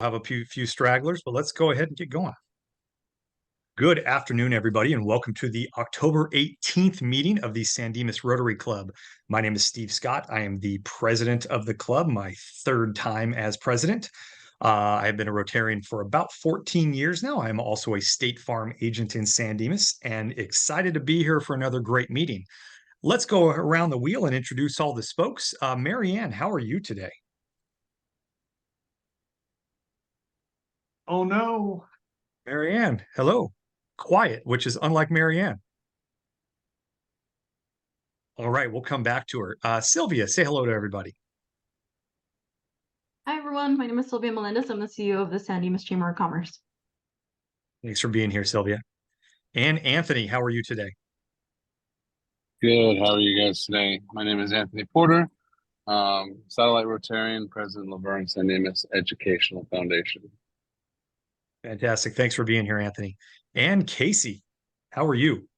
Have a few stragglers, but let's go ahead and get going. Good afternoon, everybody, and welcome to the October 18th meeting of the San Dimas Rotary Club. My name is Steve Scott. I am the president of the club, my third time as president. I have been a Rotarian for about 14 years now. I am also a State Farm agent in San Dimas and excited to be here for another great meeting. Let's go around the wheel and introduce all the spokes. Mary Ann, how are you today? Oh no. Mary Ann, hello. Quiet, which is unlike Mary Ann. All right, we'll come back to her. Sylvia, say hello to everybody. Hi, everyone. My name is Sylvia Melendez. I'm the CEO of the San Dimas Chamber of Commerce. Thanks for being here, Sylvia. And Anthony, how are you today? Good. How are you guys today? My name is Anthony Porter, Satellite Rotarian, President Laverne San Dimas Educational Foundation. Fantastic. Thanks for being here, Anthony. And Casey, how are you?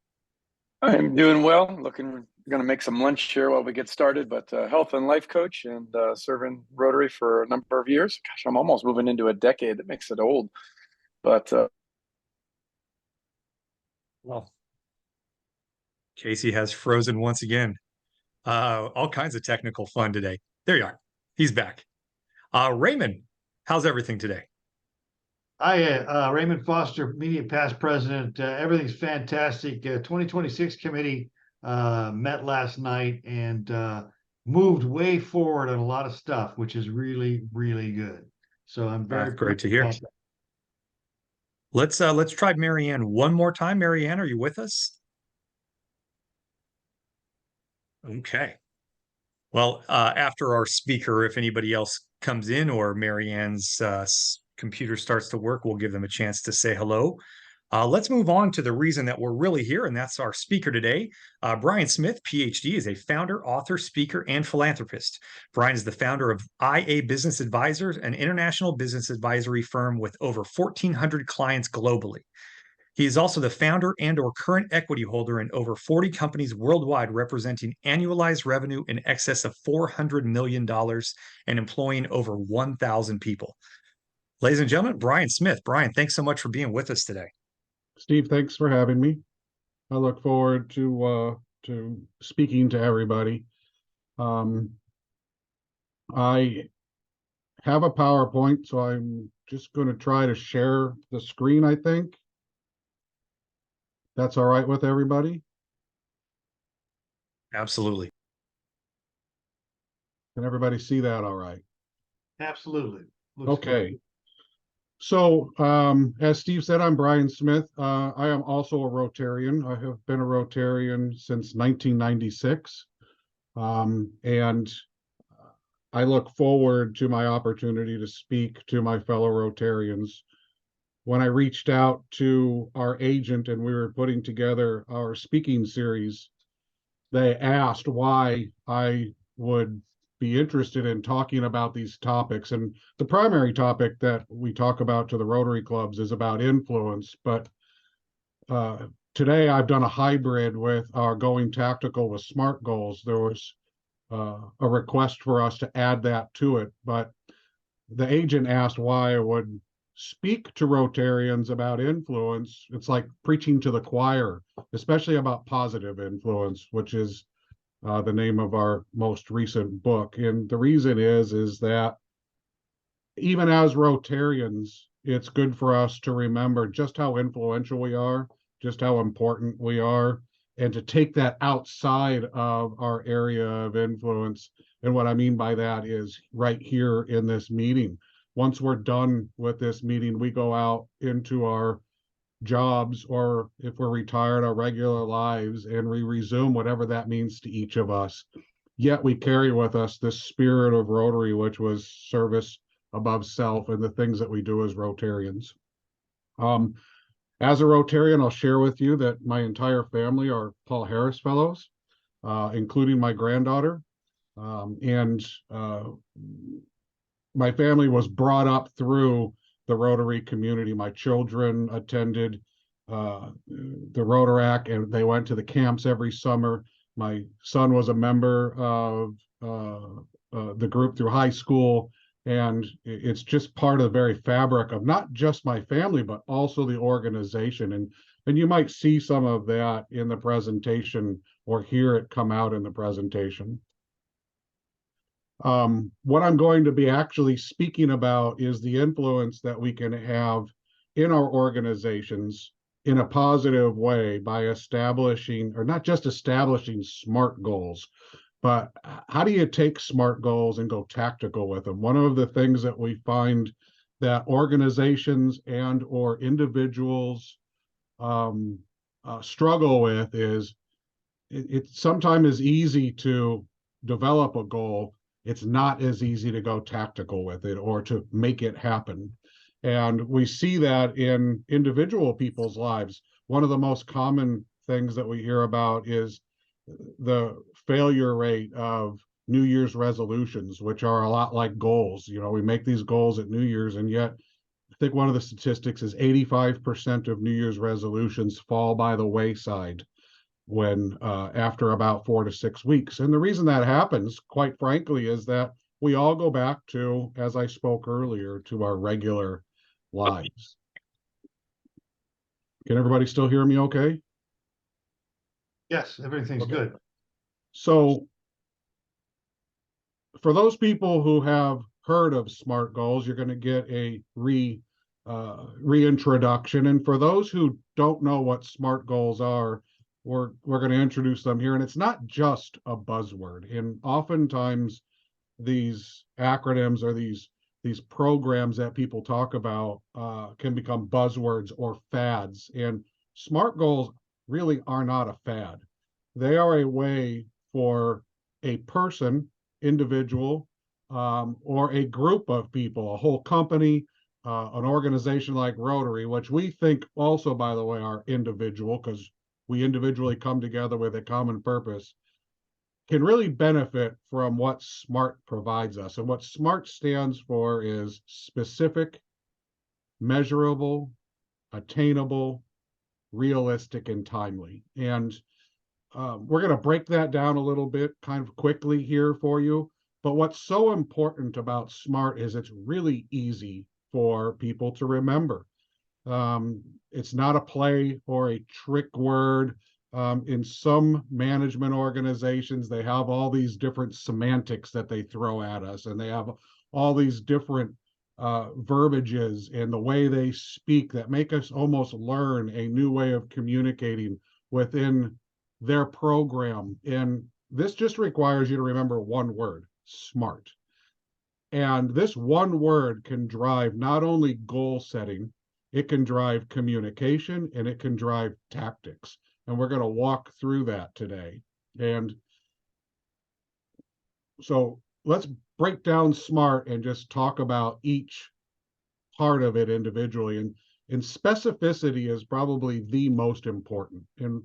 I'm doing well. Going to make some lunch here while we get started, but health and life coach and serving Rotary for a number of years. Gosh, I'm almost moving into a decade. That makes it old. But well, Casey has frozen once again. All kinds of technical fun today. There you are. He's back. Raymond, how's everything today? Hi, Raymond Foster, immediate past president. Everything's fantastic. 2026 committee met last night and moved way forward on a lot of stuff, which is really, really good. So I'm very great to hear. Let's try Mary Ann one more time. Mary Ann, are you with us? Okay. Well, after our speaker, if anybody else comes in or Mary Ann's computer starts to work, we'll give them a chance to say hello. Let's move on to the reason that we're really here, and that's our speaker today. Brian Smith, PhD, is a founder, author, speaker, and philanthropist. Brian is the founder of IA Business Advisors, an international business advisory firm with over 1,400 clients globally. He is also the founder and/or current equity holder in over 40 companies worldwide, representing annualized revenue in excess of $400 million and employing over 1,000 people. Ladies and gentlemen, Brian Smith. Brian, thanks so much for being with us today. Steve, thanks for having me. I look forward to speaking to everybody. I have a PowerPoint, so I'm just going to try to share the screen, I think. That's all right with everybody? Absolutely. Can everybody see that all right? Absolutely. Okay. Good. So, as Steve said, I'm Brian Smith. I am also a Rotarian. I have been a Rotarian since 1996. And I look forward to my opportunity to speak to my fellow Rotarians. When I reached out to our agent and we were putting together our speaking series, they asked why I would be interested in talking about these topics. And the primary topic that we talk about to the Rotary clubs is about influence. But today I've done a hybrid with our going tactical with SMART goals. There was a request for us to add that to it. But the agent asked why I would speak to Rotarians about influence. It's like preaching to the choir, especially about positive influence, which is the name of our most recent book. And the reason is that even as Rotarians, it's good for us to remember just how influential we are, just how important we are, and to take that outside of our area of influence. And what I mean by that is right here in this meeting. Once we're done with this meeting, we go out into our jobs, or if we're retired, our regular lives, and we resume whatever that means to each of us. Yet we carry with us this spirit of Rotary, which was service above self, and the things that we do as Rotarians. As a Rotarian, I'll share with you that my entire family are Paul Harris Fellows, including my granddaughter. My family was brought up through the Rotary community. My children attended the Rotaract, and they went to the camps every summer. My son was a member of the group through high school, And it's just part of the very fabric of not just my family, but also the organization. And you might see some of that in the presentation or hear it come out in the presentation. What I'm going to be actually speaking about is the influence that we can have in our organizations in a positive way by establishing, or not just establishing, SMART goals, but how do you take SMART goals and go tactical with them? One of the things that we find that organizations and or individuals struggle with is it sometimes is easy to develop a goal. It's not as easy to go tactical with it or to make it happen. And we see that in individual people's lives. One of the most common things that we hear about is the failure rate of New Year's resolutions, which are a lot like goals. You know, we make these goals at New Year's, and yet I think one of the statistics is 85% of New Year's resolutions fall by the wayside when after about 4 to 6 weeks. And the reason that happens, quite frankly, is that we all go back to, as I spoke earlier, to our regular lives. Can everybody still hear me okay? Yes, everything's Okay. good. So for those people who have heard of SMART goals, you're going to get a reintroduction. And for those who don't know what SMART goals are, we're going to introduce them here. And it's not just a buzzword. And oftentimes these acronyms or these programs that people talk about can become buzzwords or fads. And SMART goals really are not a fad. They are a way for a person, individual, or a group of people, a whole company, an organization like Rotary, which we think also, by the way, are individual because we individually come together with a common purpose, can really benefit from what SMART provides us. And what SMART stands for is specific, measurable, attainable, realistic, and timely. And we're going to break that down a little bit kind of quickly here for you. But what's so important about SMART is it's really easy for people to remember. It's not a play or a trick word. In some management organizations, they have all these different semantics that they throw at us, and they have all these different verbiages and the way they speak that make us almost learn a new way of communicating within their program. And this just requires you to remember one word: SMART. And this one word can drive not only goal setting, it can drive communication, and it can drive tactics. And we're going to walk through that today. And so let's break down SMART and just talk about each part of it individually. And specificity is probably the most important. And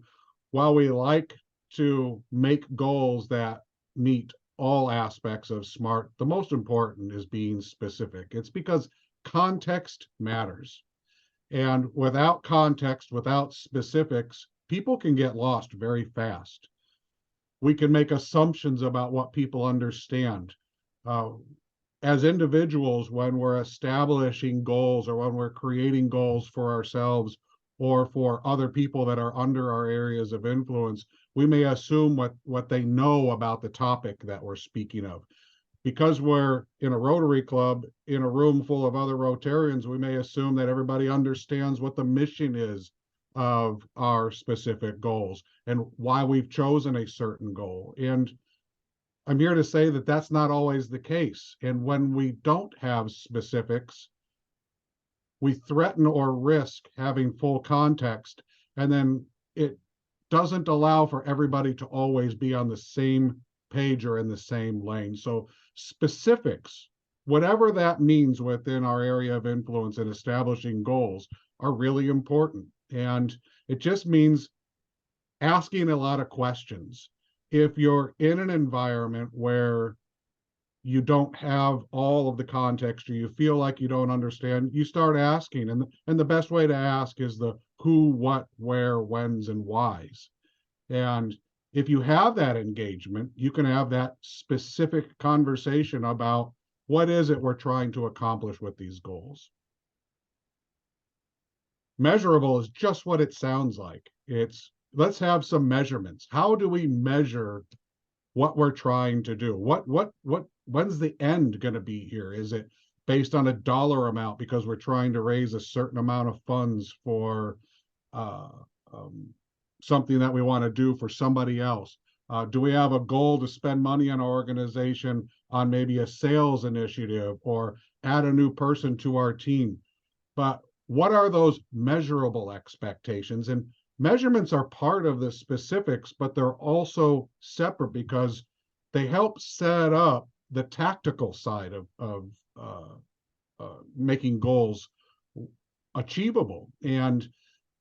while we like to make goals that meet all aspects of SMART, the most important is being specific. It's because context matters. And without context, without specifics, people can get lost very fast. We can make assumptions about what people understand. As individuals, when we're establishing goals or when we're creating goals for ourselves or for other people that are under our areas of influence, we may assume what they know about the topic that we're speaking of. Because we're in a Rotary Club, in a room full of other Rotarians, we may assume that everybody understands what the mission is of our specific goals and why we've chosen a certain goal. And I'm here to say that that's not always the case. And when we don't have specifics, we threaten or risk having full context, and then it doesn't allow for everybody to always be on the same page or in the same lane. So specifics, whatever that means within our area of influence in establishing goals, are really important. And it just means asking a lot of questions. If you're in an environment where you don't have all of the context or you feel like you don't understand, you start asking. And the best way to ask is the who, what, where, whens, and whys. And if you have that engagement, you can have that specific conversation about what is it we're trying to accomplish with these goals? Measurable is just what it sounds like. It's, let's have some measurements. How do we measure what we're trying to do? When's the end going to be here? Is it based on a dollar amount because we're trying to raise a certain amount of funds for uh, something that we want to do for somebody else? Do we have a goal to spend money in our organization on maybe a sales initiative or add a new person to our team? But what are those measurable expectations? And measurements are part of the specifics, but they're also separate because they help set up the tactical side of making goals achievable. And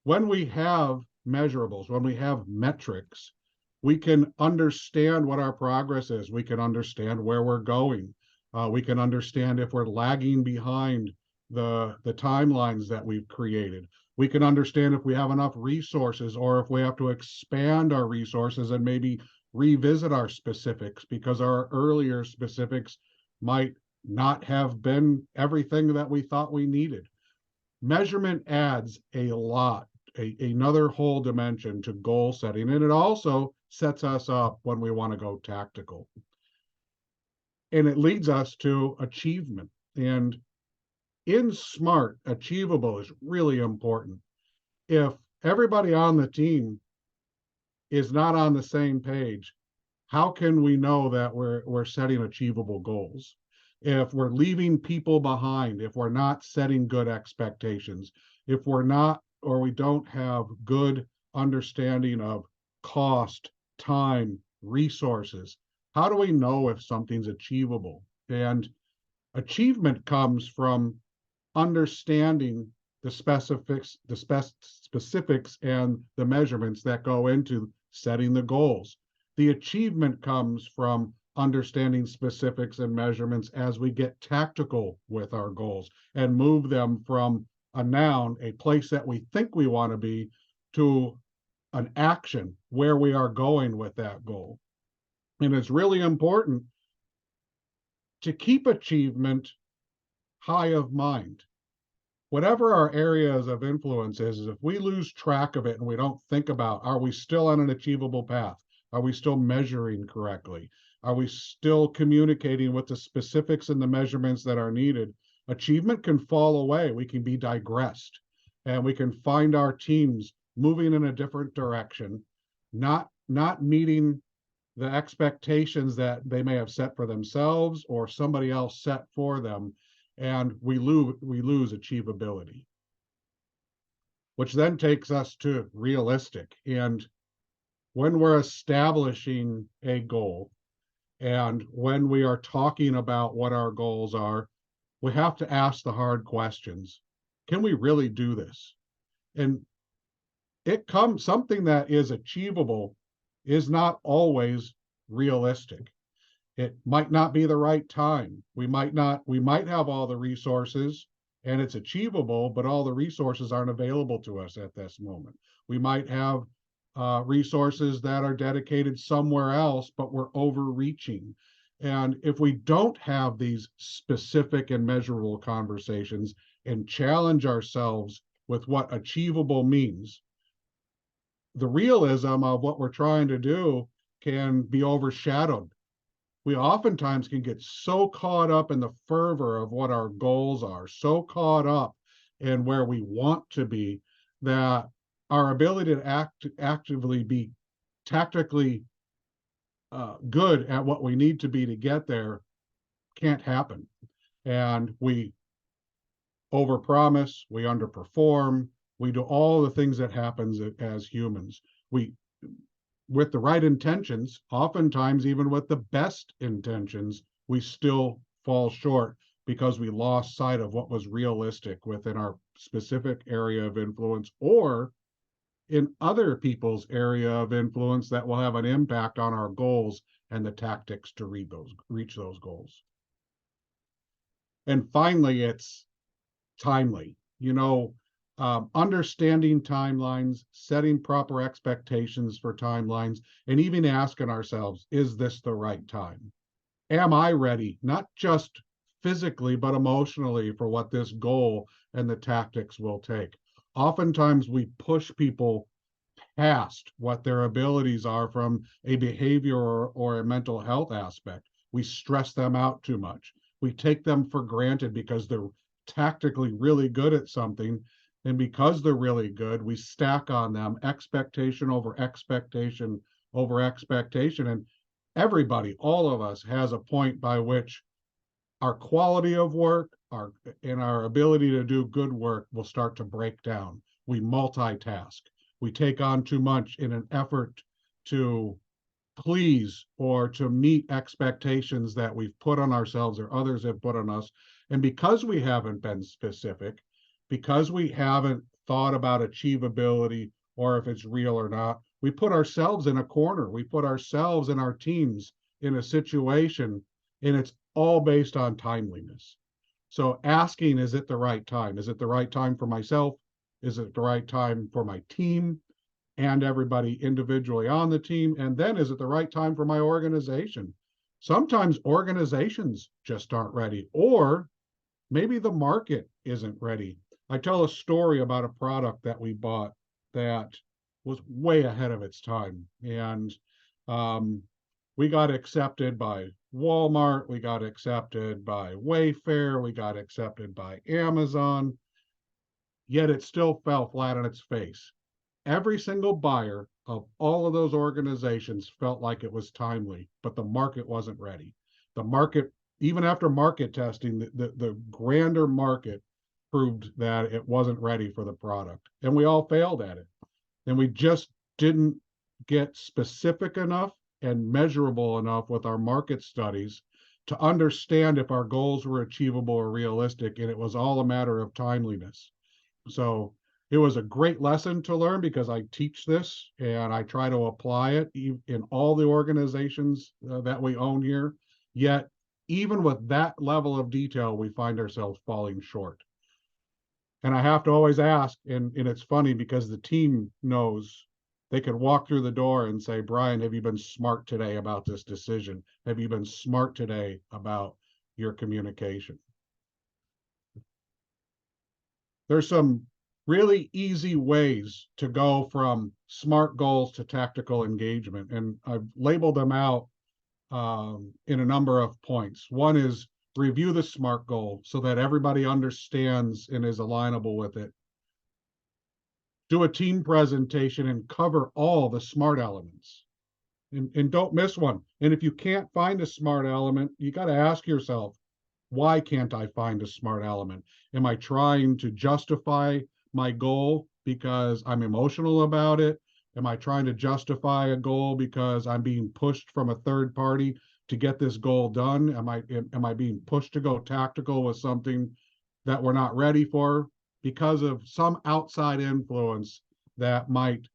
when we have measurables, when we have metrics, we can understand what our progress is. We can understand where we're going. We can understand if we're lagging behind the timelines that we've created. We can understand if we have enough resources or if we have to expand our resources and maybe revisit our specifics because our earlier specifics might not have been everything that we thought we needed. Measurement adds a lot, another whole dimension to goal setting, and it also sets us up when we want to go tactical. And it leads us to achievement. And in SMART, achievable is really important. If everybody on the team is not on the same page, how can we know that we're setting achievable goals? If we're leaving people behind, if we're not setting good expectations, if we're not, or we don't have good understanding of cost, time, resources, how do we know if something's achievable? And achievement comes from understanding the specifics and the measurements that go into setting the goals. The achievement comes from understanding specifics and measurements as we get tactical with our goals and move them from a noun, a place that we think we want to be, to an action where we are going with that goal. And it's really important to keep achievement high of mind. Whatever our areas of influence is if we lose track of it and we don't think about, are we still on an achievable path? Are we still measuring correctly? Are we still communicating with the specifics and the measurements that are needed? Achievement can fall away. We can be digressed, and we can find our teams moving in a different direction, not meeting the expectations that they may have set for themselves or somebody else set for them, and we lose achievability. Which then takes us to realistic. And when we're establishing a goal, and when we are talking about what our goals are, we have to ask the hard questions. Can we really do this? And something that is achievable is not always realistic. It might not be the right time. We might have all the resources and it's achievable, but all the resources aren't available to us at this moment. We might have resources that are dedicated somewhere else, but we're overreaching. And if we don't have these specific and measurable conversations and challenge ourselves with what achievable means, the realism of what we're trying to do can be overshadowed. We oftentimes can get so caught up in the fervor of what our goals are, so caught up in where we want to be, that our ability to actively be tactically good at what we need to be to get there can't happen. And we overpromise, we underperform, we do all the things that happens as humans. With the right intentions, oftentimes even with the best intentions, we still fall short because we lost sight of what was realistic within our specific area of influence or in other people's area of influence that will have an impact on our goals and the tactics to reach those goals. And finally, it's timely. Understanding timelines, setting proper expectations for timelines, and even asking ourselves, is this the right time? Am I ready? Not just physically, but emotionally for what this goal and the tactics will take. Oftentimes we push people past what their abilities are from a behavior or a mental health aspect. We stress them out too much. We take them for granted because they're tactically really good at something. And because they're really good, we stack on them expectation over expectation over expectation. And everybody, all of us, has a point by which our quality of work, our ability to do good work will start to break down. We multitask. We take on too much in an effort to please or to meet expectations that we've put on ourselves or others have put on us. And because we haven't been specific, because we haven't thought about achievability or if it's real or not, we put ourselves in a corner. We put ourselves and our teams in a situation, and it's all based on timeliness. So asking, is it the right time? Is it the right time for myself? Is it the right time for my team and everybody individually on the team? And then is it the right time for my organization? Sometimes organizations just aren't ready, or maybe the market isn't ready. I tell a story about a product that we bought that was way ahead of its time. And we got accepted by Walmart, we got accepted by Wayfair, we got accepted by Amazon, yet it still fell flat on its face. Every single buyer of all of those organizations felt like it was timely, but the market wasn't ready. The market, even after market testing, the grander market proved that it wasn't ready for the product. And we all failed at it. And we just didn't get specific enough and measurable enough with our market studies to understand if our goals were achievable or realistic. And it was all a matter of timeliness. So it was a great lesson to learn because I teach this and I try to apply it in all the organizations that we own here. Yet, even with that level of detail, we find ourselves falling short. And I have to always ask, and it's funny because the team knows they could walk through the door and say, Brian, have you been smart today about this decision? Have you been smart today about your communication? There's some really easy ways to go from SMART goals to tactical engagement. And I've labeled them out in a number of points. One is review the SMART goal so that everybody understands and is alignable with it. Do a team presentation and cover all the SMART elements. And don't miss one. And if you can't find a SMART element, you got to ask yourself, why can't I find a SMART element? Am I trying to justify my goal because I'm emotional about it? Am I trying to justify a goal because I'm being pushed from a third party to get this goal done? Am I being pushed to go tactical with something that we're not ready for because of some outside influence that might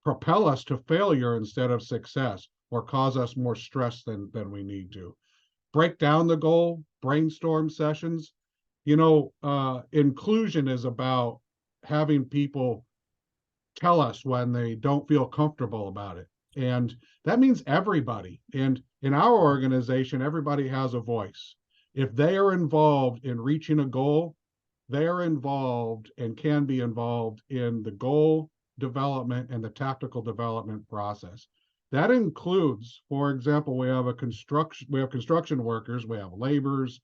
propel us to failure instead of success or cause us more stress than we need to? Break down the goal, brainstorm sessions. Inclusion is about having people tell us when they don't feel comfortable about it. And that means everybody. And in our organization, everybody has a voice. If they are involved in reaching a goal, they are involved and can be involved in the goal development and the tactical development process. That includes, for example, we have construction workers, we have laborers,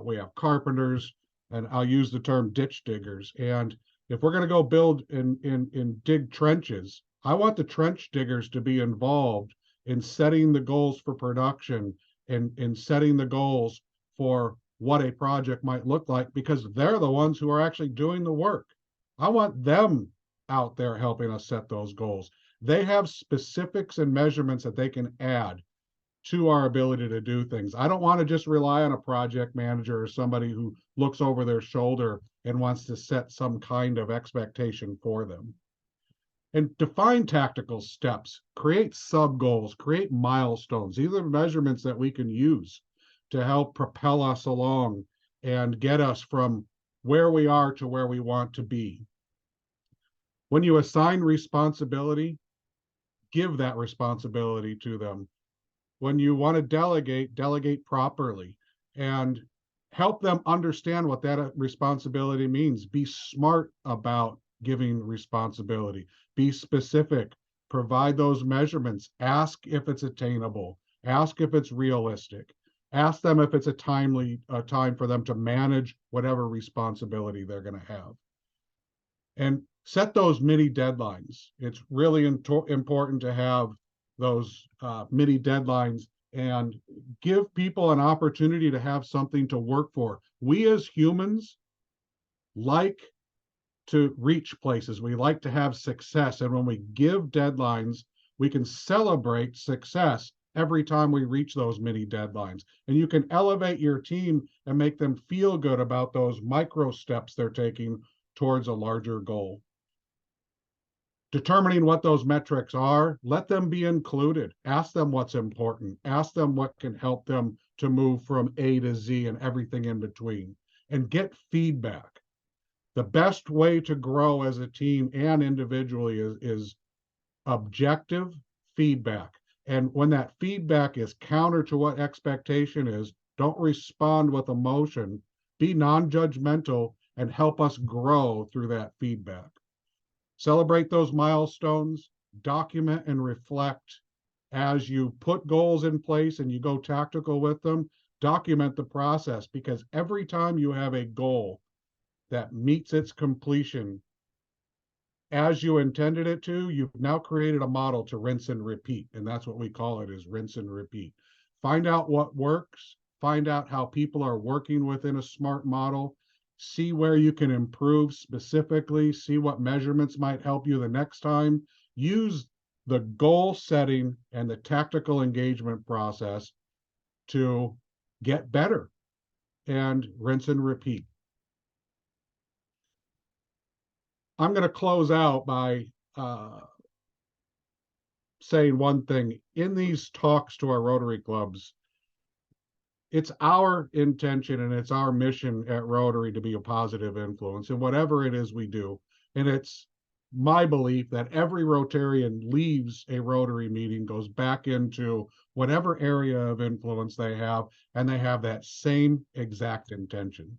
we have carpenters, and I'll use the term ditch diggers. And if we're going to go build and dig trenches, I want the trench diggers to be involved in setting the goals for production and in setting the goals for what a project might look like, because they're the ones who are actually doing the work. I want them out there helping us set those goals. They have specifics and measurements that they can add to our ability to do things. I don't want to just rely on a project manager or somebody who looks over their shoulder and wants to set some kind of expectation for them. And define tactical steps, create sub goals, create milestones. These are measurements that we can use to help propel us along and get us from where we are to where we want to be. When you assign responsibility, give that responsibility to them. When you want to delegate, delegate properly. And help them understand what that responsibility means. Be smart about giving responsibility. Be specific. Provide those measurements. Ask if it's attainable. Ask if it's realistic. Ask them if it's a timely time for them to manage whatever responsibility they're going to have. And set those mini deadlines. It's really important to have those mini deadlines and give people an opportunity to have something to work for. We as humans like to reach places. We like to have success. And when we give deadlines, we can celebrate success every time we reach those mini deadlines. And you can elevate your team and make them feel good about those micro steps they're taking towards a larger goal. Determining what those metrics are, let them be included. Ask them what's important. Ask them what can help them to move from A to Z and everything in between. And get feedback. The best way to grow as a team and individually is objective feedback. And when that feedback is counter to what expectation is, don't respond with emotion. Be non-judgmental and help us grow through that feedback. Celebrate those milestones, document and reflect as you put goals in place and you go tactical with them. Document the process, because every time you have a goal that meets its completion as you intended it to, you've now created a model to rinse and repeat. And that's what we call it, is rinse and repeat. Find out what works, find out how people are working within a SMART model, see where you can improve specifically, see what measurements might help you the next time. Use the goal setting and the tactical engagement process to get better, and rinse and repeat. I'm going to close out by saying one thing. In these talks to our Rotary clubs, it's our intention and it's our mission at Rotary to be a positive influence in whatever it is we do. And it's my belief that every Rotarian leaves a Rotary meeting, goes back into whatever area of influence they have, and they have that same exact intention.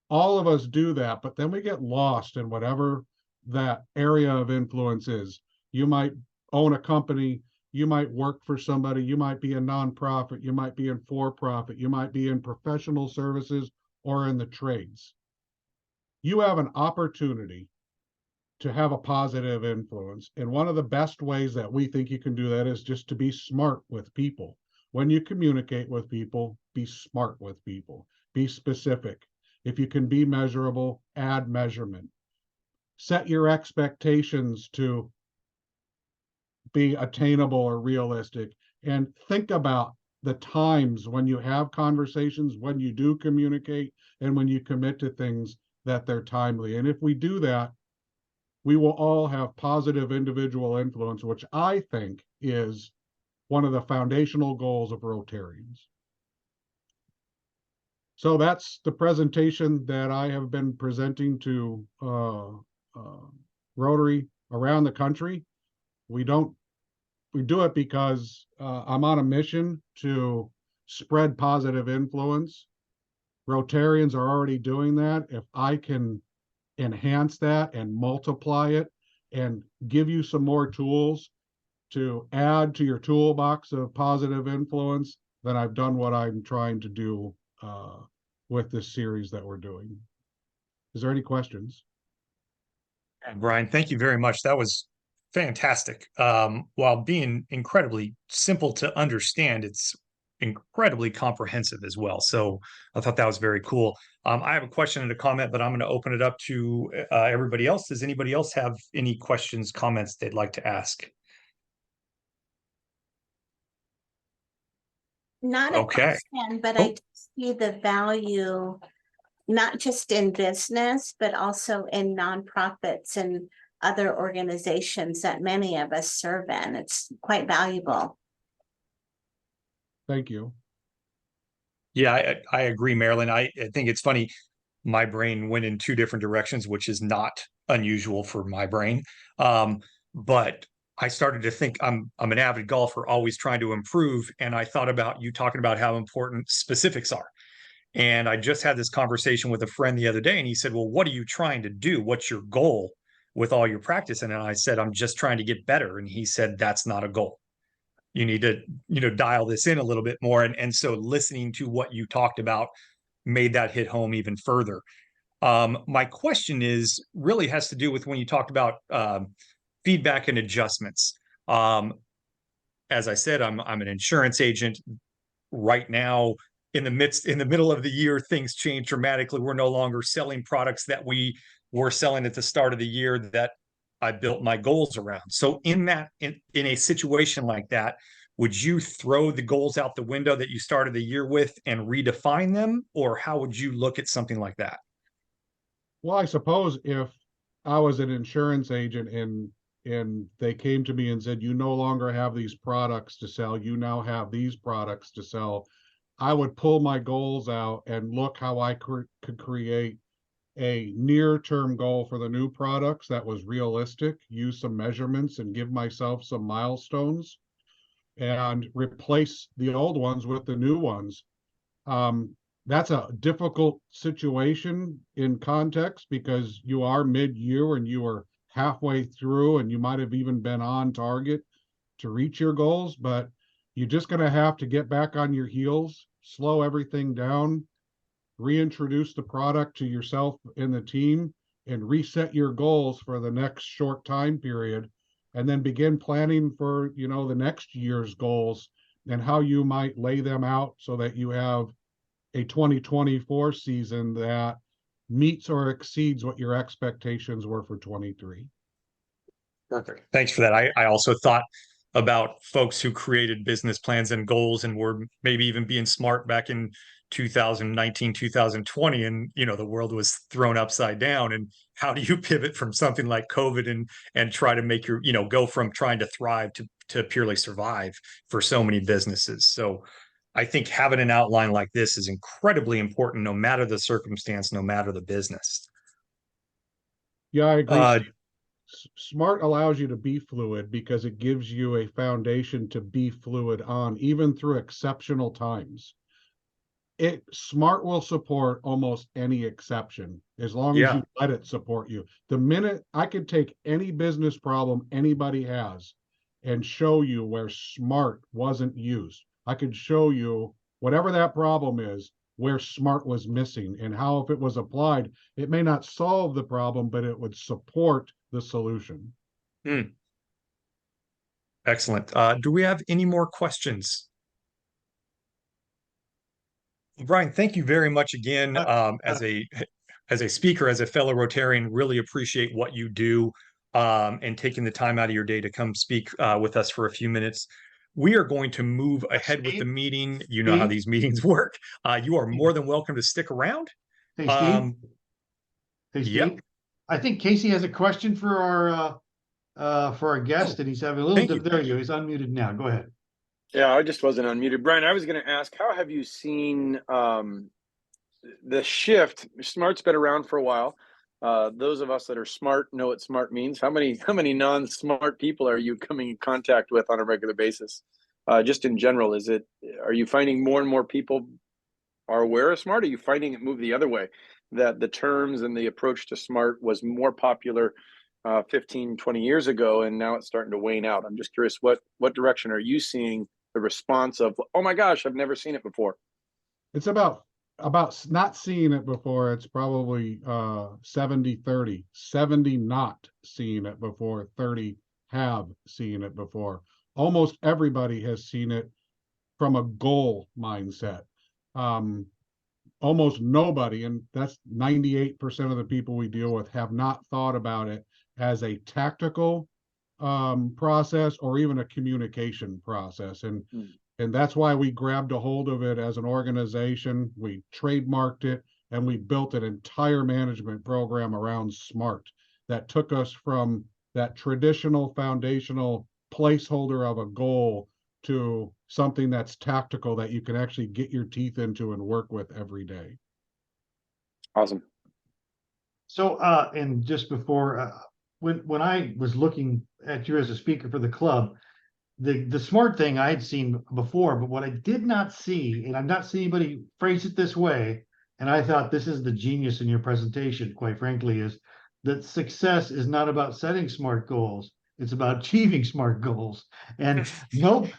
All of us do that, but then we get lost in whatever that area of influence is. You might own a company, you might work for somebody, you might be a nonprofit, you might be in for-profit, you might be in professional services or in the trades. You have an opportunity to have a positive influence. And one of the best ways that we think you can do that is just to be smart with people. When you communicate with people, be smart with people, be specific. If you can be measurable, add measurement. Set your expectations to be attainable or realistic, and think about the times when you have conversations, when you do communicate, and when you commit to things, that they're timely. And if we do that, we will all have positive individual influence, which I think is one of the foundational goals of Rotarians. So that's the presentation that I have been presenting to Rotary around the country. We do it because I'm on a mission to spread positive influence. Rotarians are already doing that. If I can enhance that and multiply it and give you some more tools to add to your toolbox of positive influence, then I've done what I'm trying to do with this series that we're doing. Is there any questions? And Brian, thank you very much. That was fantastic. While being incredibly simple to understand, it's incredibly comprehensive as well. So I thought that was very cool. I have a question and a comment, but I'm going to open it up to everybody else. Does anybody else have any questions, comments they'd like to ask? Not a question, but I see the value, not just in business, but also in nonprofits and other organizations that many of us serve in. It's quite valuable. Thank you. Yeah, I agree, Marilyn. I think it's funny. My brain went in two different directions, which is not unusual for my brain. But I started to think I'm an avid golfer, always trying to improve. And I thought about you talking about how important specifics are. And I just had this conversation with a friend the other day, and he said, well, what are you trying to do? What's your goal with all your practice? And I said, I'm just trying to get better. And he said, that's not a goal. You need to, dial this in a little bit more. And so listening to what you talked about made that hit home even further. My question is really has to do with when you talked about feedback and adjustments. As I said, I'm an insurance agent right now. In the middle of the year, things change dramatically. We're no longer selling products that we were selling at the start of the year that I built my goals around. So in a situation like that, would you throw the goals out the window that you started the year with and redefine them? Or how would you look at something like that? Well, I suppose if I was an insurance agent and they came to me and said, you no longer have these products to sell, you now have these products to sell, I would pull my goals out and look how I could create a near-term goal for the new products that was realistic, use some measurements and give myself some milestones, and replace the old ones with the new ones. That's a difficult situation in context because you are mid-year and you are halfway through and you might have even been on target to reach your goals, but you're just going to have to get back on your heels, slow everything down, reintroduce the product to yourself and the team, and reset your goals for the next short time period, and then begin planning for, the next year's goals and how you might lay them out so that you have a 2024 season that meets or exceeds what your expectations were for 23. Perfect. Thanks for that. I also thought about folks who created business plans and goals and were maybe even being smart back in 2019, 2020, and the world was thrown upside down. And how do you pivot from something like COVID and try to make your, go from trying to thrive to purely survive for so many businesses? So I think having an outline like this is incredibly important, no matter the circumstance, no matter the business. Yeah, I agree. SMART allows you to be fluid because it gives you a foundation to be fluid on, even through exceptional times. SMART will support almost any exception as long as you let it support you. The minute I could take any business problem anybody has and show you where SMART wasn't used. I could show you whatever that problem is, where SMART was missing and how, if it was applied, it may not solve the problem, but it would support the solution. Excellent. Do we have any more questions? Brian, thank you very much again. As a speaker, as a fellow Rotarian, really appreciate what you do and taking the time out of your day to come speak with us for a few minutes. We are going to move ahead with the meeting. You know how these meetings work. You are more than welcome to stick around. Hey, Steve. Hey, Steve. Yep. I think Casey has a question for our guest, and he's having a little. There you go. He's unmuted now. Go ahead. Yeah, I just wasn't unmuted. Brian, I was going to ask, how have you seen the shift? SMART's been around for a while. Those of us that are smart know what SMART means. How many non-smart people are you coming in contact with on a regular basis? Just in general, are you finding more and more people are aware of SMART? Are you finding it move the other way, that the terms and the approach to SMART was more popular 15, 20 years ago, and now it's starting to wane out? I'm just curious, what direction are you seeing the response of, oh my gosh, I've never seen it before? It's about not seeing it before. It's probably 70-30, 70 not seeing it before, 30 have seen it before. Almost everybody has seen it from a goal mindset. Almost nobody, and that's 98% of the people we deal with, have not thought about it as a tactical process or even a communication process. And that's why we grabbed a hold of it as an organization. We trademarked it and we built an entire management program around SMART that took us from that traditional foundational placeholder of a goal to something that's tactical that you can actually get your teeth into and work with every day. Awesome. So, and just before, when I was looking at you as a speaker for the club, the SMART thing I had seen before, but what I did not see, and I've not seen anybody phrase it this way, and I thought this is the genius in your presentation, quite frankly, is that success is not about setting SMART goals. It's about achieving SMART goals. And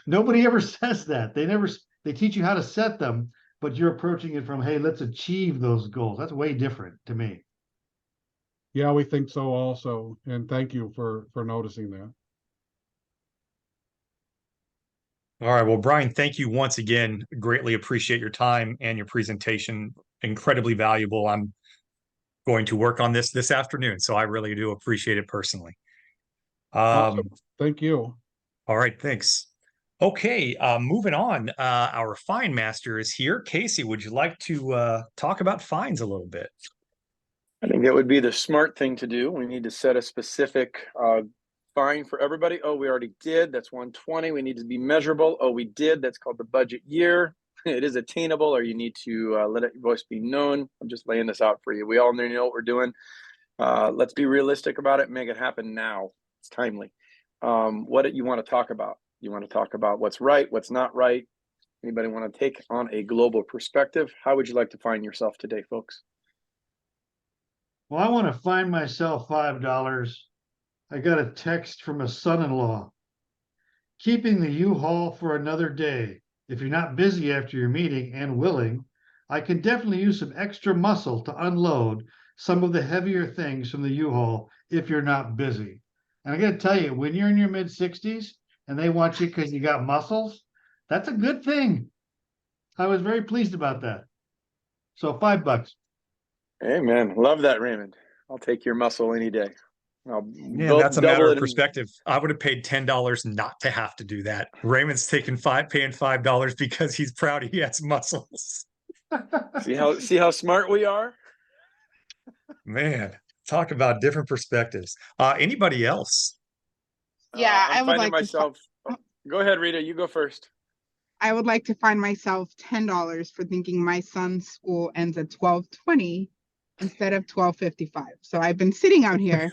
nobody ever says that. They teach you how to set them, but you're approaching it from, hey, let's achieve those goals. That's way different to me. Yeah, we think so also. And thank you for noticing that. All right. Well, Brian, thank you once again. Greatly appreciate your time and your presentation. Incredibly valuable. I'm going to work on this afternoon, so I really do appreciate it personally. Awesome. Thank you. All right. Thanks. Okay. Moving on. Our fine master is here. Casey, would you like to talk about fines a little bit? I think that would be the smart thing to do. We need to set a specific fine for everybody. Oh, we already did. That's 120. We need to be measurable. Oh, we did. That's called the budget year. It is attainable, or you need to let your voice be known. I'm just laying this out for you. We all know what we're doing. Let's be realistic about it. Make it happen now. It's timely. What do you want to talk about? You want to talk about what's right, what's not right? Anybody want to take on a global perspective? How would you like to find yourself today, folks? Well, I want to find myself $5. I got a text from a son-in-law. Keeping the U-Haul for another day. If you're not busy after your meeting and willing, I can definitely use some extra muscle to unload some of the heavier things from the U-Haul if you're not busy. And I got to tell you, when you're in your mid-60s and they want you because you got muscles, that's a good thing. I was very pleased about that. So $5. Amen. Love that, Raymond. I'll take your muscle any day. Yeah, that's a matter of perspective. I would have paid $10 not to have to do that. Raymond's paying $5 because he's proud he has muscles. See how smart we are? Man, talk about different perspectives. Anybody else? Yeah, I'm I would finding like myself. Go ahead, Rita. You go first. I would like to find myself $10 for thinking my son's school ends at 12:20 instead of 12:55. So I've been sitting out here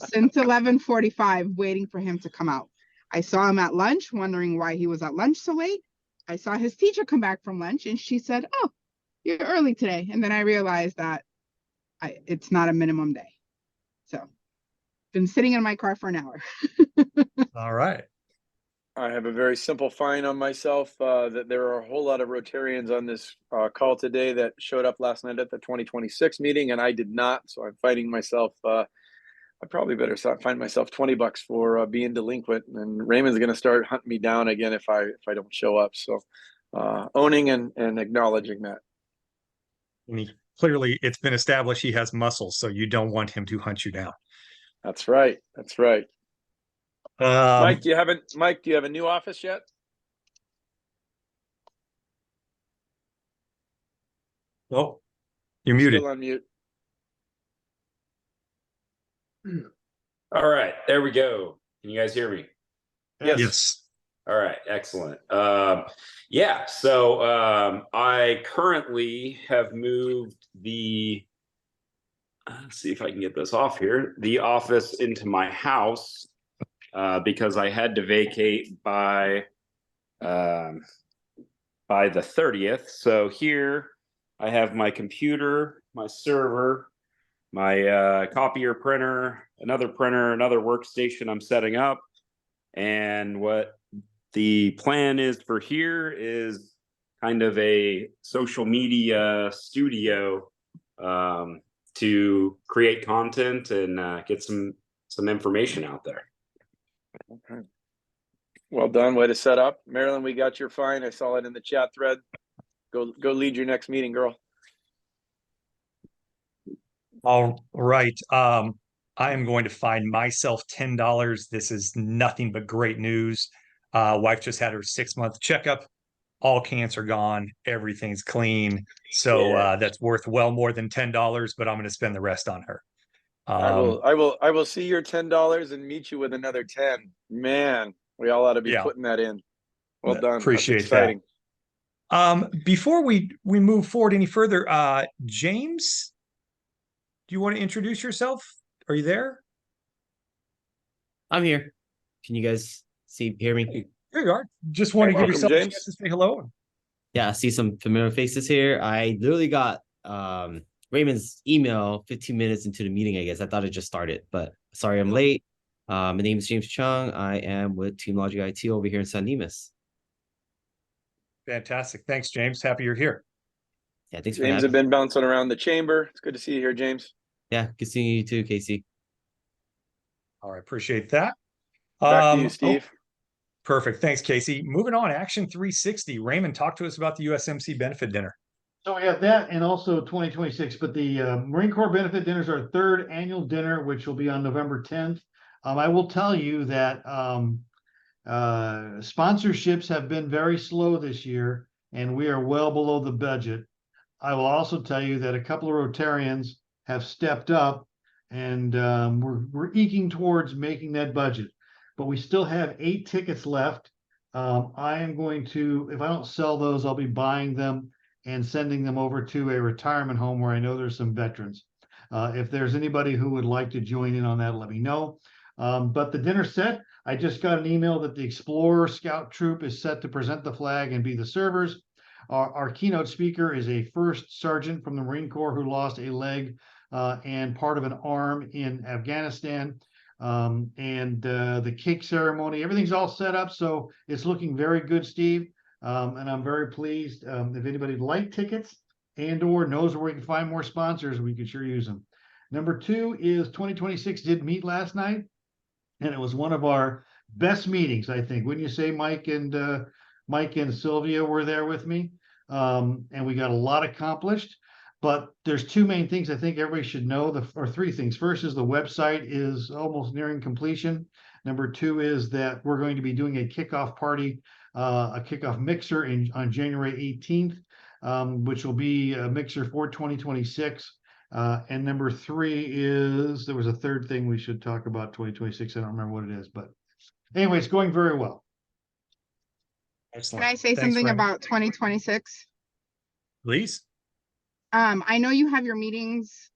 since 11:45 waiting for him to come out. I saw him at lunch, wondering why he was at lunch so late. I saw his teacher come back from lunch and she said, "Oh, you're early today." And then I realized that it's not a minimum day. So been sitting in my car for an hour. All right. I have a very simple fine on myself that there are a whole lot of Rotarians on this call today that showed up last night at the 2026 meeting, and I did not. So I'm fighting myself. I probably better find myself $20 for being delinquent, and Raymond's going to start hunting me down again if I don't show up. So owning and acknowledging that. Clearly, it's been established he has muscles, so you don't want him to hunt you down. That's right. That's right. Mike, do you have a new office yet? Oh, you're muted. Still on mute. All right, there we go. Can you guys hear me? Yes. All right, excellent. Yeah, so I currently have moved the, let's see if I can get this off here, the office into my house because I had to vacate by the 30th. So here I have my computer, my server, my copier printer, another workstation I'm setting up. And what the plan is for here is kind of a social media studio to create content and get some information out there. Okay. Well done. Way to set up. Marilyn, we got your fine. I saw it in the chat thread. Go lead your next meeting, girl. All right. I am going to find myself $10. This is nothing but great news. Wife just had her 6-month checkup. All cancer gone. Everything's clean. So that's worth well more than $10, but I'm going to spend the rest on her. I will see your $10 and meet you with another 10. Man, we all ought to be putting that in. Well done. Appreciate that. Before we move forward any further, James, do you want to introduce yourself? Are you there? I'm here. Can you guys hear me? There you are. Just want to give Welcome, yourself a James. chance to say hello. Yeah, I see some familiar faces here. I literally got Raymond's email 15 minutes into the meeting, I guess. I thought it just started, but sorry I'm late. My name is James Chung. I am with Team Logic IT over here in San Dimas. Fantastic. Thanks, James. Happy you're here. Yeah, thanks for James having have me. been bouncing around the chamber. It's good to see you here, James. Yeah, good seeing you too, Casey. All right, appreciate that. Back to you, Oh, Steve. perfect. Thanks, Casey. Moving on, Action 360. Raymond, talk to us about the USMC benefit dinner. So we have that and also 2026, but the Marine Corps benefit dinner is our third annual dinner, which will be on November 10th. I will tell you that sponsorships have been very slow this year, and we are well below the budget. I will also tell you that a couple of Rotarians have stepped up, and we're eking towards making that budget. But we still have 8 tickets left. I am going to, if I don't sell those, I'll be buying them and sending them over to a retirement home where I know there's some veterans. If there's anybody who would like to join in on that, let me know. But the dinner set, I just got an email that the Explorer Scout Troop is set to present the flag and be the servers. Our keynote speaker is a first sergeant from the Marine Corps who lost a leg and part of an arm in Afghanistan. The cake ceremony, everything's all set up, so it's looking very good, Steve. And I'm very pleased. If anybody would like tickets and or knows where we can find more sponsors, we could sure use them. Number 2 is 2026 did meet last night, and it was one of our best meetings, I think. Wouldn't you say, Mike and Sylvia were there with me? And we got a lot accomplished. But there's 2 main things I think everybody should know, or 3 things. First is the website is almost nearing completion. Number 2 is that we're going to be doing a kickoff party, a kickoff mixer on January 18th, which will be a mixer for 2026. And number 3 is, there was a third thing we should talk about 2026. I don't remember what it is, but anyway, it's going very well. Excellent. Can I say Thanks, something Raymond. about 2026? Please. I know you have your meetings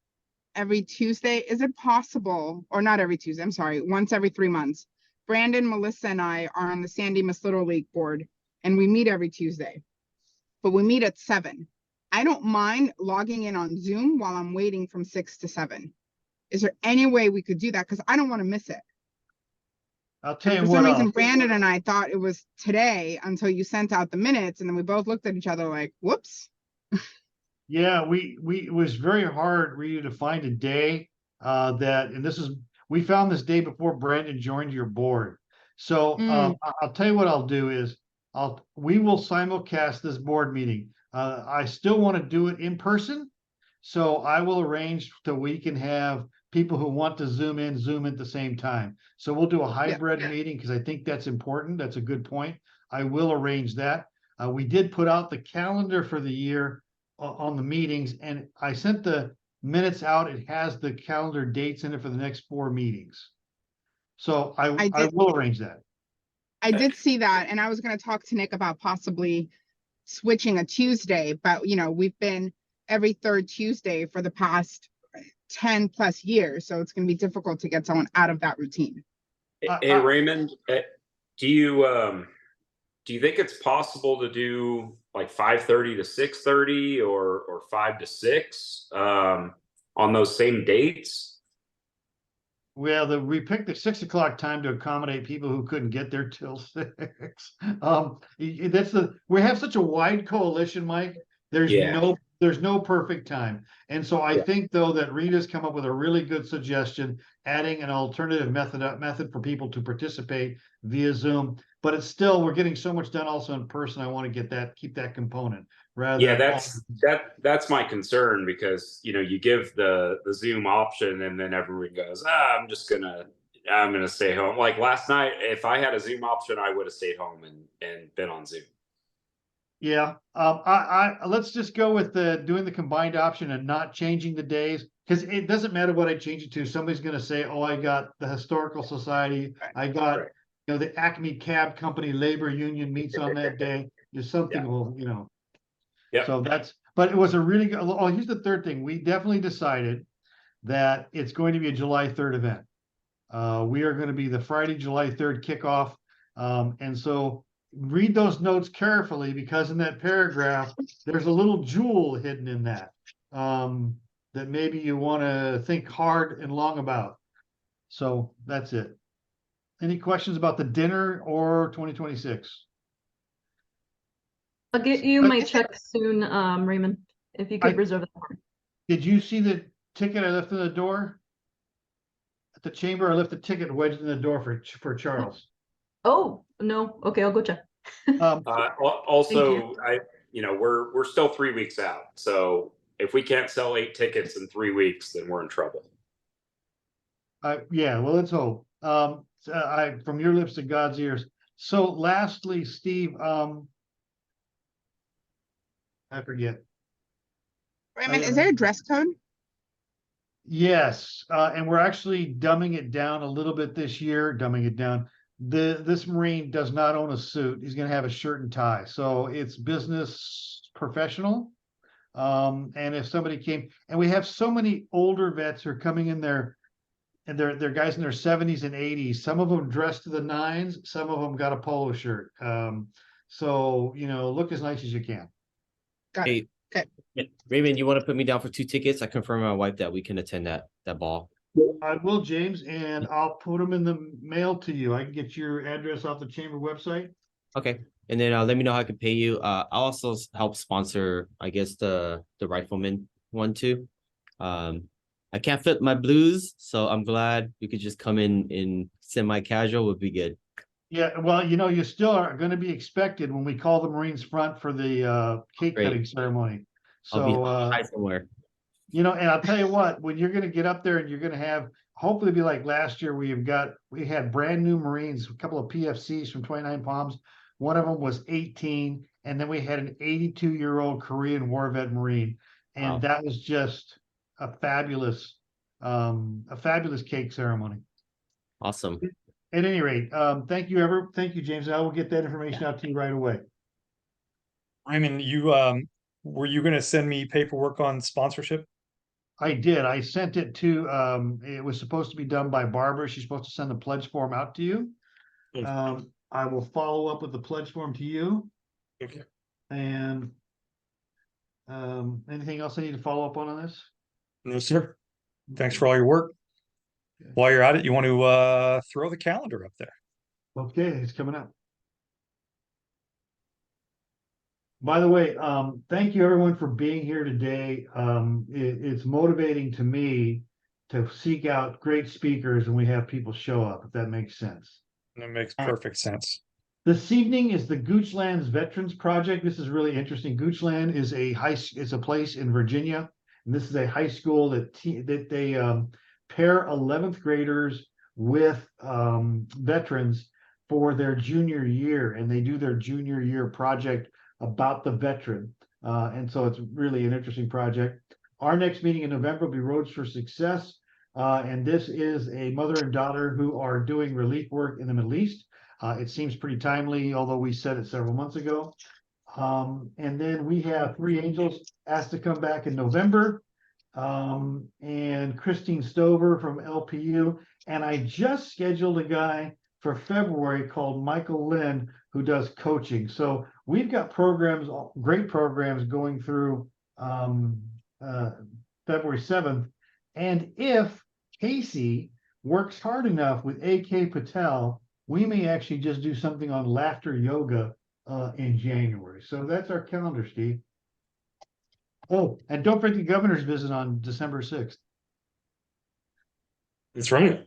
every Tuesday. Is it possible, or not every Tuesday, I'm sorry, once every 3 months? Brandon, Melissa, and I are on the San Dimas Little League board, and we meet every Tuesday, but we meet at 7. I don't mind logging in on Zoom while I'm waiting from 6 to 7. Is there any way we could do that? Because I don't want to miss it. I'll tell you For what. some reason, Brandon and I thought it was today until you sent out the minutes, and then we both looked at each other like, whoops. Yeah, it was very hard for you to find a day we found this day before Brandon joined your board. So I'll tell you what I'll do is we will simulcast this board meeting. I still want to do it in person, so I will arrange so we can have people who want to zoom in at the same time. So we'll do a hybrid meeting because I think that's important. That's a good point. I will arrange that. We did put out the calendar for the year on the meetings, and I sent the minutes out. It has the calendar dates in it for the next 4 meetings. So I will arrange that. I did see that, and I was going to talk to Nick about possibly switching a Tuesday, but we've been every 3rd Tuesday for the past 10 plus years, so it's going to be difficult to get someone out of that routine. Hey, Raymond, do you think it's possible to do like 5:30 to 6:30 or 5 to 6 on those same dates? Well, we picked the 6 o'clock time to accommodate people who couldn't get there till 6. We have such a wide coalition, Mike. There's no perfect time. And so I think though that Rita's come up with a really good suggestion, adding an alternative method for people to participate via Zoom. But it's still, we're getting so much done also in person. I want to keep that component rather. That's my concern, because you give the Zoom option and then everyone goes, I'm gonna stay home. Like last night, if I had a Zoom option, I would have stayed home and been on Zoom. Yeah, let's just go with doing the combined option and not changing the days, because it doesn't matter what I change it to. Somebody's going to say, "Oh, I got the Historical Society, I got the Acme Cab Company Labor Union meets on that day." There's something, Yeah. So but it was a really good. Oh, here's the third thing. We definitely decided that it's going to be a July 3rd event. We are going to be the Friday, July 3rd kickoff. And so read those notes carefully, because in that paragraph, there's a little jewel hidden in that, that maybe you want to think hard and long about. So that's it. Any questions about the dinner or 2026? I'll get you my check soon, Raymond, if you could reserve that for me. Did you see the ticket I left in the door? At the chamber, I left the ticket wedged in the door for Charles. Oh, no. Okay, I'll go check. Also, we're still 3 weeks out. So if we can't sell 8 tickets in 3 weeks, then we're in trouble. Yeah, well, let's hope. From your lips to God's ears. So lastly, Steve, I forget. Raymond, is there a dress code? Yes, and we're actually dumbing it down a little bit this year, dumbing it down. This Marine does not own a suit. He's going to have a shirt and tie. So it's business professional. And if somebody came, and we have so many older vets who are coming in there, and they're guys in their 70s and 80s. Some of them dressed to the nines. Some of them got a polo shirt. So, look as nice as you can. Got it. Okay. Raymond, you want to put me down for 2 tickets? I confirm my wife that we can attend that ball. I will, James, and I'll put them in the mail to you. I can get your address off the chamber website. Okay. And then let me know how I can pay you. I'll also help sponsor, I guess, the rifleman one too. I can't fit my blues, so I'm glad we could just come in semi-casual would be good. Yeah, well, you still are going to be expected when we call the Marines front for the cake cutting ceremony. I'll be So, somewhere. and I'll tell you what, when you're going to get up there and you're going to have, hopefully be like last year, we had brand new Marines, a couple of PFCs from 29 Palms. One of them was 18, and then we had an 82-year-old Korean war vet Marine, and that was just a fabulous cake ceremony. Awesome. At any rate, thank you, James. I will get that information out to you right away. I mean, were you going to send me paperwork on sponsorship? I did. I sent it to, it was supposed to be done by Barbara. She's supposed to send the pledge form out to you. Okay. I will follow up with the pledge form to you. Okay. And anything else I need to follow up on this? No, sir. Thanks for all your work. While you're at it, you want to throw the calendar up there. Okay, it's coming up. By the way, thank you everyone for being here today. It's motivating to me to seek out great speakers when we have people show up, if that makes sense. That makes perfect sense. This evening is the Goochland's Veterans Project. This is really interesting. Goochland is a place in Virginia, and this is a high school that they pair 11th graders with veterans for their junior year, and they do their junior year project about the veteran. And so it's really an interesting project. Our next meeting in November will be Roads for Success. And this is a mother and daughter who are doing relief work in the Middle East. It seems pretty timely, although we said it several months ago. And then we have Three Angels asked to come back in November. And Christine Stover from LPU. And I just scheduled a guy for February called Michael Lynn, who does coaching. So we've got programs, great programs going through February 7th. And if Casey works hard enough with AK Patel, we may actually just do something on laughter yoga in January. So that's our calendar, Steve. Oh, and don't forget the governor's visit on December 6th. That's right.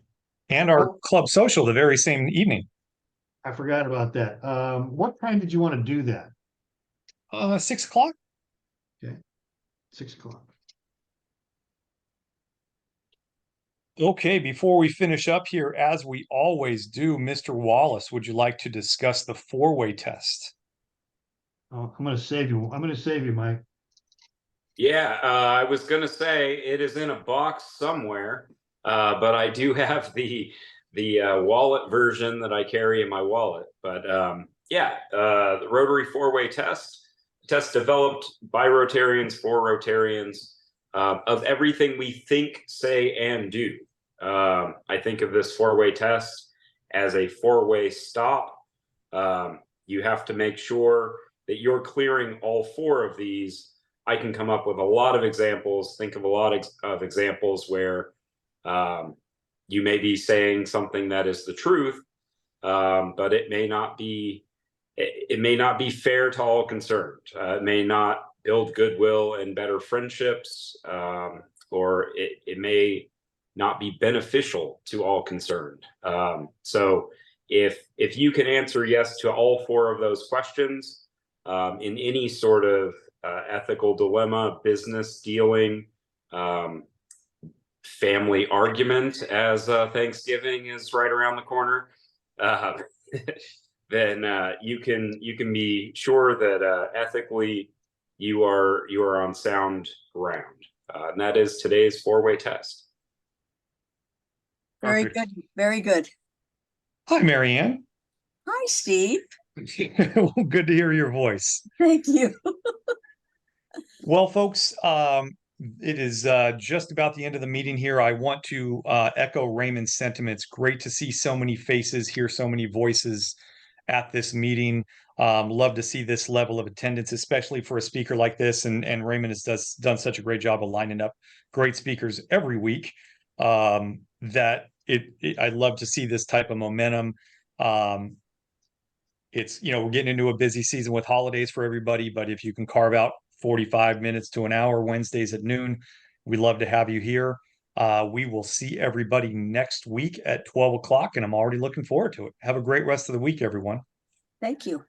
And our club social the very same evening. I forgot about that. What time did you want to do that? 6 o'clock. Okay, 6 o'clock. Okay, before we finish up here, as we always do, Mr. Wallace, would you like to discuss the four-way test? Oh, I'm going to save you. I'm going to save you, Mike. Yeah, I was going to say it is in a box somewhere, but I do have the wallet version that I carry in my wallet. But the Rotary four-way test developed by Rotarians for Rotarians of everything we think, say, and do. I think of this four-way test as a four-way stop You have to make sure that you're clearing all 4 of these. I can come up with a lot of examples, think of a lot of examples where you may be saying something that is the truth, but it may not be fair to all concerned. It may not build goodwill and better friendships, or it may not be beneficial to all concerned. So if you can answer yes to all 4 of those questions, in any sort of ethical dilemma, business dealing, family argument, as Thanksgiving is right around the corner, then you can be sure that ethically you are on sound ground, and that is today's 4-way test. Very Perfect. good. Very good. Hi, Marianne. Hi, Steve. Well, good to hear your voice. Thank you. Well, folks, it is just about the end of the meeting here. I want to echo Raymond's sentiments. Great to see so many faces, hear so many voices at this meeting. Love to see this level of attendance, especially for a speaker like this. And Raymond has done such a great job of lining up great speakers every week. I'd love to see this type of momentum. It's, we're getting into a busy season with holidays for everybody, but if you can carve out 45 minutes to an hour Wednesdays at noon, we'd love to have you here. We will see everybody next week at 12 o'clock, and I'm already looking forward to it. Have a great rest of the week, everyone. Thank you.